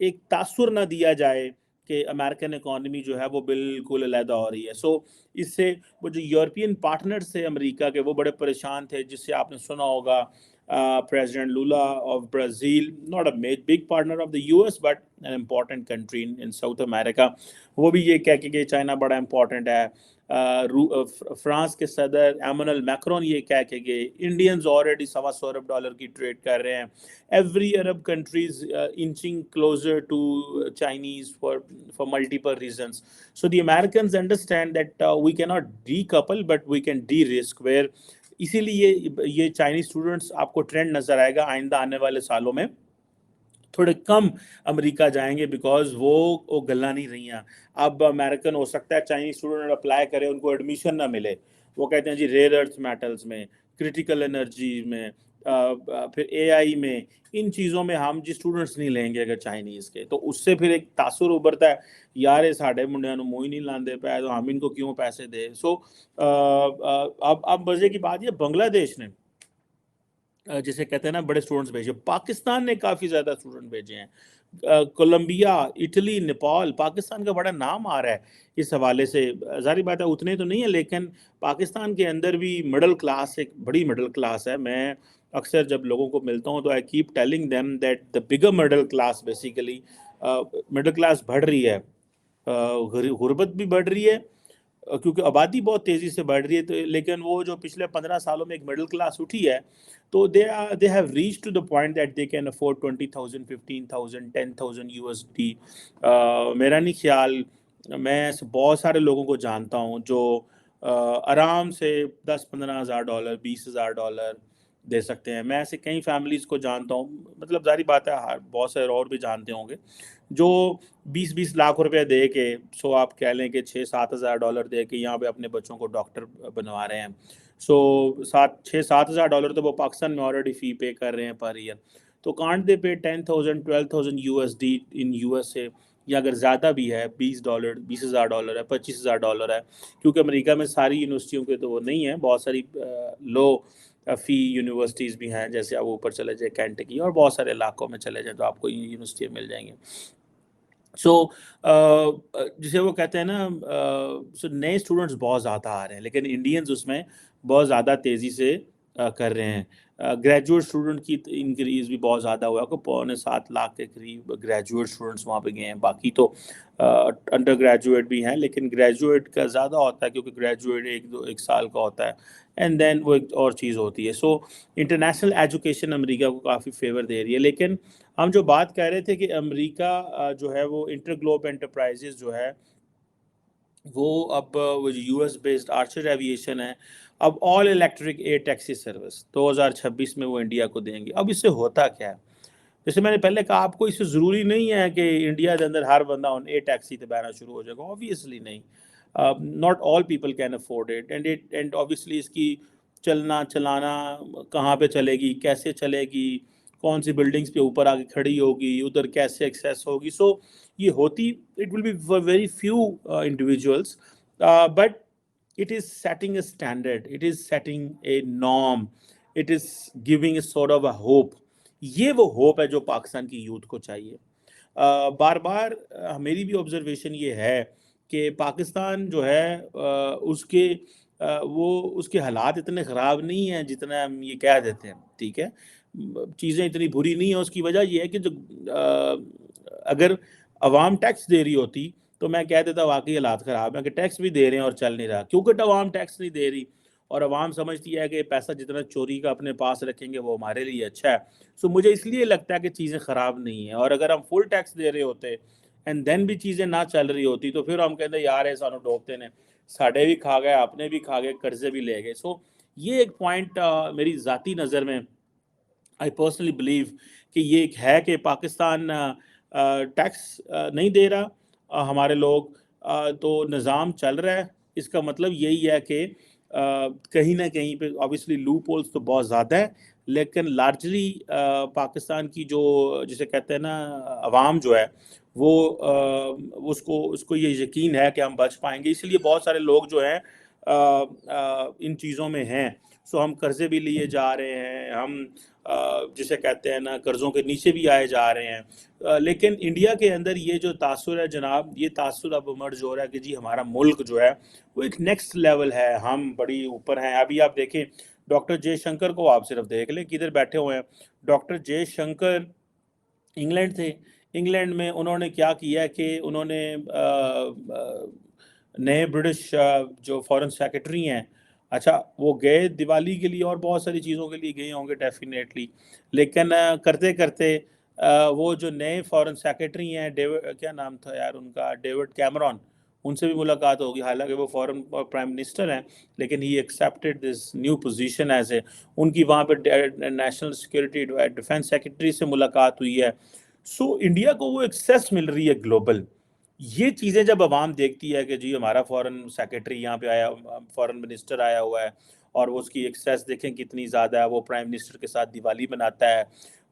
ایک تاثر نہ دیا جائے کہ امریکن اکانومی جو ہے وہ بالکل علیحدہ ہو رہی ہے. سو اس سے وہ جو یورپین پارٹنرز تھے امریکہ کے وہ بڑے پریشان تھے, جس سے آپ نے سنا ہوگا president Lula of Brazil, not a big partner of the U S but an important country in South America, وہ بھی یہ کہہ کے کہ چائنا بڑا امپورٹنٹ ہے. فرانس کے صدر ایمانوئل میکرون یہ کہہ کے کہ انڈینز آلریڈی $1.25 ارب کی ٹریڈ کر رہے ہیں. Every Arab countries inching closer to Chinese for multiple reasons. So the Americans understand that we cannot decouple but we can de-risk, where اسی لیے یہ چائنیز اسٹوڈنٹس آپ کو ٹرینڈ نظر آئے گا آئندہ آنے والے سالوں میں تھوڑے کم امریکہ جائیں گے, بیکاز وہ گلا نہیں رہی ہیں. اب امریکن ہو سکتا ہے چائنیز اسٹوڈنٹ اپلائی کرے, ان کو ایڈمیشن نہ ملے, وہ کہتے ہیں جی ریئر ارتھ میٹلز میں, کرٹیکل انرجی میں, پھر اے آئی میں, ان چیزوں میں ہم جی اسٹوڈنٹس نہیں لیں گے اگر چائنیز کے, تو اس سے پھر ایک تاثر ابھرتا ہے یار یہ ساڈے منڈیاں نوں موئی نہیں لاندے پے تو ہم ان کو کیوں پیسے دیں. سو اب مزے کی بات یہ بنگلہ دیش نے جسے کہتے ہیں نا بڑے اسٹوڈنٹس بھیجے, پاکستان نے کافی زیادہ اسٹوڈنٹ بھیجے ہیں, کولمبیا, اٹلی, نیپال, پاکستان کا بڑا نام آ رہا ہے اس حوالے سے. ظاہر بات ہے اتنے تو نہیں ہے, لیکن پاکستان کے اندر بھی مڈل کلاس ایک بڑی مڈل کلاس ہے. میں اکثر جب لوگوں کو ملتا ہوں تو I keep telling them that the bigger middle class basically, middle class بڑھ رہی ہے, غربت بھی بڑھ رہی ہے کیونکہ آبادی بہت تیزی سے بڑھ رہی ہے, تو لیکن وہ جو پچھلے 15 سالوں میں ایک مڈل کلاس اٹھی ہے تو they have reached to the point that they can afford 20,000, 15,000, 10,000 USD. میرا نہیں خیال, میں ایسے بہت سارے لوگوں کو جانتا ہوں جو آرام سے $10,000-15,000, $20,000 دے سکتے ہیں. میں ایسے کئی فیملیز کو جانتا ہوں, مطلب ظاہری بات ہے بہت سارے اور بھی جانتے ہوں گے جو 20 لاکھ روپے دے کے, سو آپ کہہ لیں کہ $6,000-7,000 دے کے یہاں پہ اپنے بچوں کو ڈاکٹر بنوا رہے ہیں. سو $6,000-7,000 تو وہ پاکستان میں آلریڈی فی پے کر رہے ہیں پر ایئر, تو can't they pay 10,000 12,000 USD in USA, یا اگر زیادہ بھی ہے $20,000 ہے, $25,000 ہے, کیونکہ امریکہ میں ساری یونیورسٹیوں کے تو وہ نہیں ہیں, بہت ساری لو فی یونیورسٹیز بھی ہیں, جیسے آپ اوپر چلے جائیں کینٹکی اور بہت سارے علاقوں میں چلے جائیں تو آپ کو یونیورسٹی مل جائیں گے. سو جسے وہ کہتے ہیں نا, نئے اسٹوڈنٹس بہت زیادہ آ رہے ہیں, لیکن انڈینز اس میں بہت زیادہ تیزی سے کر رہے ہیں. گریجویٹ اسٹوڈنٹ کی انکریز بھی بہت زیادہ ہوا, کو 6.25 لاکھ کے قریب گریجویٹ اسٹوڈنٹس وہاں پہ گئے ہیں. باقی تو انڈر گریجویٹ بھی ہیں, لیکن گریجویٹ کا زیادہ ہوتا ہے کیونکہ گریجویٹ ایک سال کا ہوتا ہے, اینڈ دین وہ ایک اور چیز ہوتی ہے. سو انٹرنیشنل ایجوکیشن امریکہ کو کافی فیور دے رہی ہے. لیکن ہم جو بات کہہ رہے تھے کہ امریکہ جو ہے وہ انٹر گلوب انٹرپرائزز جو ہے وہ اب وہ جو US بیسڈ آرچر ایویشن ہے, اب آل الیکٹرک ایئر ٹیکسی سروس 2026 میں وہ انڈیا کو دیں گے. اب اس سے ہوتا کیا ہے, جیسے میں نے پہلے کہا آپ کو, اس سے ضروری نہیں ہے کہ انڈیا کے اندر ہر بندہ ایئر ٹیکسی تے بہنا شروع ہو جائے گا, آبویسلی نہیں. Not all people can afford it, and obviously اس کی چلانا کہاں پہ چلے گی, کیسے چلے گی, کون سی بلڈنگز پہ اوپر آگے کھڑی ہوگی, ادھر کیسے ایکسیس ہوگی. سو یہ ہوتی, it will be for very few individuals, but it is setting a standard, it is setting a norm, it is giving a sort of a hope. یہ وہ ہوپ ہے جو پاکستان کی یوتھ کو چاہیے. بار بار میری بھی آبزرویشن یہ ہے کہ پاکستان جو ہے اس کے حالات اتنے خراب نہیں ہیں جتنا ہم یہ کہہ دیتے ہیں. ٹھیک ہے, چیزیں اتنی بری نہیں ہیں. اس کی وجہ یہ ہے کہ جو اگر عوام ٹیکس دے رہی ہوتی تو میں کہہ دیتا واقعی حالات خراب ہیں, کہ ٹیکس بھی دے رہے ہیں اور چل نہیں رہا, کیونکہ عوام ٹیکس نہیں دے رہی اور عوام سمجھتی ہے کہ پیسہ جتنا چوری کا اپنے پاس رکھیں گے وہ ہمارے لیے اچھا ہے. سو مجھے اس لیے لگتا ہے کہ چیزیں خراب نہیں ہیں, اور اگر ہم فل ٹیکس دے رہے ہوتے اینڈ دین بھی چیزیں نہ چل رہی ہوتی تو پھر ہم کہتے ہیں یار سانو ڈوبتے نے, ساڑھے بھی کھا گئے, آپ نے بھی کھا گئے, قرضے بھی لے گئے. سو یہ ایک پوائنٹ میری ذاتی نظر میں آئی پرسنلی بلیو کہ یہ ایک ہے کہ پاکستان ٹیکس نہیں دے رہا ہمارے لوگ, تو نظام چل رہا ہے. اس کا مطلب یہی ہے کہ کہیں نہ کہیں پہ آبویسلی لوپ ہولز تو بہت زیادہ ہے, لیکن لارجلی پاکستان کی جو جسے کہتے ہیں نا عوام جو ہے وہ اس کو یہ یقین ہے کہ ہم بچ پائیں گے. اس لیے بہت سارے لوگ جو ہیں ان چیزوں میں ہیں. سو ہم قرضے بھی لیے جا رہے ہیں, ہم جسے کہتے ہیں نا قرضوں کے نیچے بھی آئے جا رہے ہیں. لیکن انڈیا کے اندر یہ جو تاثر ہے جناب, یہ تاثر اب ایمرج ہو رہا ہے کہ جی ہمارا ملک جو ہے وہ ایک نیکسٹ لیول ہے, ہم بڑی اوپر ہیں. ابھی آپ دیکھیں ڈاکٹر جے شنکر کو, آپ صرف دیکھ لیں کدھر بیٹھے ہوئے ہیں. ڈاکٹر جے شنکر انگلینڈ تھے. انگلینڈ میں انہوں نے کیا کیا کہ انہوں نے نئے برٹش جو فارن سیکرٹری ہیں, اچھا وہ گئے دیوالی کے لیے اور بہت ساری چیزوں کے لیے گئے ہوں گے ڈیفینیٹلی, لیکن کرتے کرتے وہ جو نئے فارن سیکرٹری ہیں, کیا نام تھا یار ان کا, ڈیوڈ کیمرون, ان سے بھی ملاقات ہوگی. حالانکہ وہ فارن پرائم منسٹر ہیں, لیکن he accepted this new position as a, ان کی وہاں پہ نیشنل سیکورٹی ڈیفینس سیکرٹری سے ملاقات ہوئی ہے. سو انڈیا کو وہ ایکسیس مل رہی ہے گلوبل. یہ چیزیں جب عوام دیکھتی ہے کہ جی ہمارا فارن سیکرٹری یہاں پہ آیا, فارن منسٹر آیا ہوا ہے, اور وہ اس کی ایکسیس دیکھیں کتنی زیادہ ہے, وہ پرائم منسٹر کے ساتھ دیوالی مناتا ہے,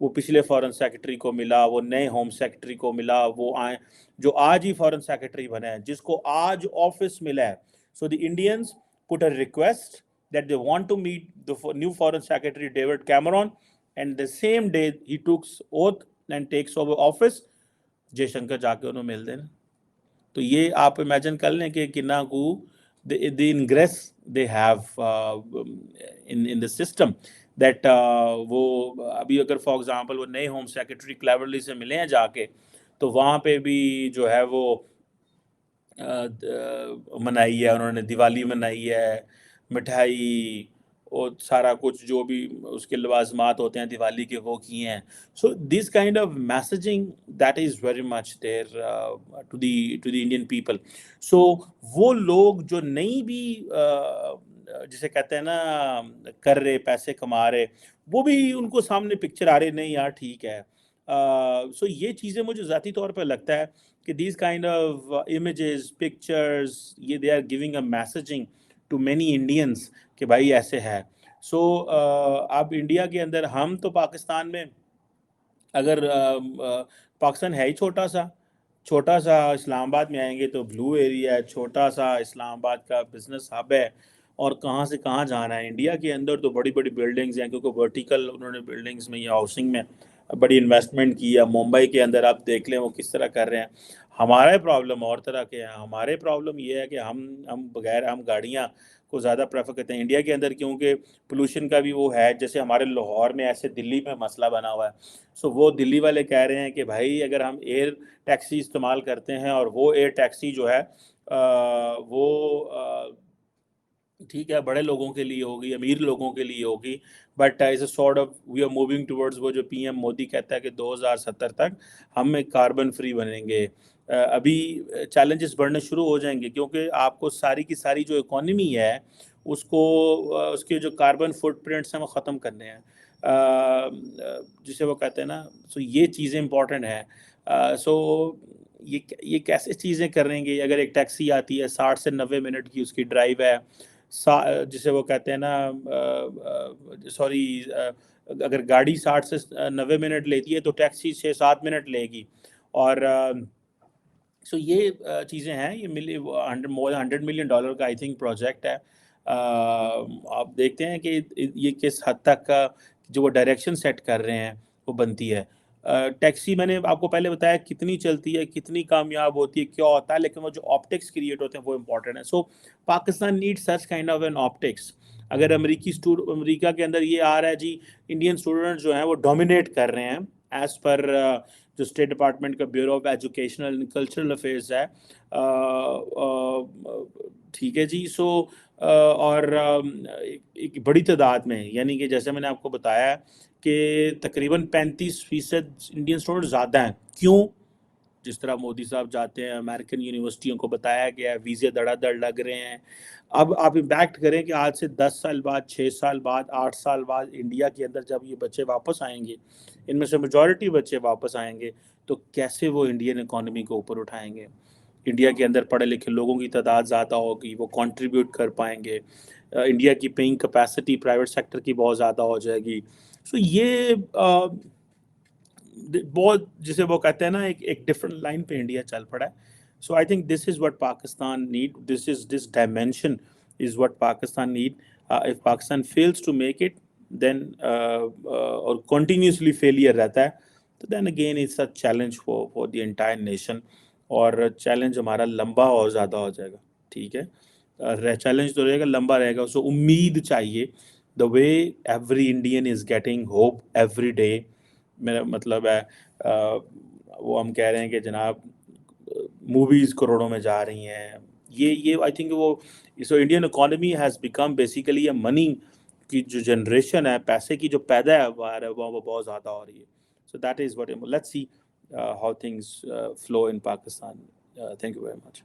وہ پچھلے فارن سیکرٹری کو ملا, وہ نئے ہوم سیکرٹری کو ملا, وہ آئے جو آج ہی فارن سیکرٹری بنے ہیں, جس کو آج آفس ملا ہے. سو دی Indians put a request that they want to meet the new foreign secretary David Cameron, and the same day he took oath and takes over office, جے شنکر جا کے انہوں مل دینا. تو یہ آپ امیجن کر لیں کہ کنا کو the ingress they have in the system that وہ ابھی اگر فار ایگزامپل وہ نئے ہوم سیکرٹری کلیورلی سے ملے ہیں جا کے, تو وہاں پہ بھی جو ہے وہ منائی ہے انہوں نے, دیوالی منائی ہے, مٹھائی اور سارا کچھ جو بھی اس کے لوازمات ہوتے ہیں دیوالی کے وہ کیے ہیں. So this kind of messaging that is very much there to the Indian people. So وہ لوگ جو نہیں بھی جسے کہتے ہیں نا کر رہے, پیسے کما رہے, وہ بھی ان کو سامنے پکچر آ رہے, نہیں یار ٹھیک ہے. سو یہ چیزیں مجھے ذاتی طور پہ لگتا ہے کہ these kind of images, pictures, یہ they are giving a messaging to many Indians کہ بھائی ایسے ہے. سو اب انڈیا کے اندر ہم تو پاکستان میں, اگر پاکستان ہے ہی چھوٹا سا اسلام آباد میں آئیں گے تو بلو ایریا ہے, چھوٹا سا اسلام آباد کا بزنس ہب ہے, اور کہاں سے کہاں جانا ہے. انڈیا کے اندر تو بڑی بڑی بلڈنگز ہیں, کیونکہ ورٹیکل انہوں نے بلڈنگز میں یا ہاؤسنگ میں بڑی انویسٹمنٹ کی ہے. ممبئی کے اندر آپ دیکھ لیں وہ کس طرح کر رہے ہیں. ہمارے پرابلم اور طرح کے ہیں. ہمارے پرابلم یہ ہے کہ ہم بغیر ہم گاڑیاں کو زیادہ پریفر کرتے ہیں انڈیا کے اندر, کیونکہ پولوشن کا بھی وہ ہے. جیسے ہمارے لاہور میں ایسے دلی میں مسئلہ بنا ہوا ہے. سو وہ دلی والے کہہ رہے ہیں کہ بھائی اگر ہم ایئر ٹیکسی استعمال کرتے ہیں, اور وہ ایئر ٹیکسی جو ہے وہ ٹھیک ہے بڑے لوگوں کے لیے ہوگی, امیر لوگوں کے لیے ہوگی, but as a sort of we are moving towards وہ جو پی ایم مودی کہتا ہے کہ 2070 تک ہم ایک کاربن فری بنیں گے. ابھی چیلنجز بڑھنے شروع ہو جائیں گے, کیونکہ آپ کو ساری کی ساری جو اکانومی ہے اس کو اس کے جو کاربن فٹ پرنٹس ہیں وہ ختم کرنے ہیں, جسے وہ کہتے ہیں نا. سو یہ چیزیں امپورٹنٹ ہیں. سو یہ کیسے چیزیں کریں گے. اگر ایک ٹیکسی آتی ہے 60 سے 90 منٹ کی اس کی ڈرائیو ہے, جسے وہ کہتے ہیں نا سوری اگر گاڑی 60 سے 90 منٹ لیتی ہے تو ٹیکسی 6-7 منٹ لے گی. اور سو یہ چیزیں ہیں. یہ مور دین $100 ملین کا آئی تھنک پروجیکٹ ہے. آپ دیکھتے ہیں کہ یہ کس حد تک جو وہ ڈائریکشن سیٹ کر رہے ہیں وہ بنتی ہے. ٹیکسی میں نے آپ کو پہلے بتایا کتنی چلتی ہے, کتنی کامیاب ہوتی ہے, کیا ہوتا ہے, لیکن وہ جو آپٹکس کریٹ ہوتے ہیں وہ امپورٹنٹ ہے. So Pakistan need such kind of an optics. اگر امریکہ کے اندر یہ آ رہا ہے جی انڈین اسٹوڈنٹ جو ہیں وہ ڈومینیٹ کر رہے ہیں ایز پر جو اسٹیٹ ڈپارٹمنٹ کا bureau of educational and cultural affairs ہے, ٹھیک ہے جی. سو اور ایک بڑی تعداد میں, یعنی کہ جیسے میں نے آپ کو بتایا کہ تقریباً 35% انڈین اسٹوڈنٹ زیادہ ہیں. کیوں؟ جس طرح مودی صاحب جاتے ہیں امریکن یونیورسٹیوں کو بتایا گیا ہے, ویزے دڑا دڑ لگ رہے ہیں. اب آپ امپیکٹ کریں کہ آج سے 10 سال بعد, 6 سال بعد, 8 سال بعد انڈیا کے اندر جب یہ بچے واپس آئیں گے, ان میں سے میجورٹی بچے واپس آئیں گے, تو کیسے وہ انڈین اکانومی کو اوپر اٹھائیں گے. انڈیا کے اندر پڑھے لکھے لوگوں کی تعداد زیادہ ہوگی, وہ کنٹریبیوٹ کر پائیں گے. انڈیا کی پیئنگ کیپیسٹی پرائیویٹ سیکٹر کی بہت زیادہ ہو جائے گی. سو یہ بہت جسے وہ کہتے ہیں نا ایک ڈفرنٹ لائن پہ انڈیا چل پڑا ہے. So I think this is what Pakistan need, this dimension is what Pakistan need. If Pakistan fails to make it, then or continuously failure رہتا ہے, تو then again it's a challenge for the entire nation, اور challenge ہمارا لمبا اور زیادہ ہو جائے گا. ٹھیک ہے, چیلنج تو رہے گا, لمبا رہے گا. سو امید چاہیے, the way every Indian is getting hope every day. میرا مطلب ہے وہ ہم کہہ رہے ہیں کہ جناب موویز کروڑوں میں جا رہی ہیں, یہ آئی تھنک وہ so Indian economy has become basically a money کی جو جنریشن ہے, پیسے کی جو پیدا ہے وہ بہت زیادہ ہو رہی ہے. So that is what let's see how things flow in Pakistan. Thank you very much.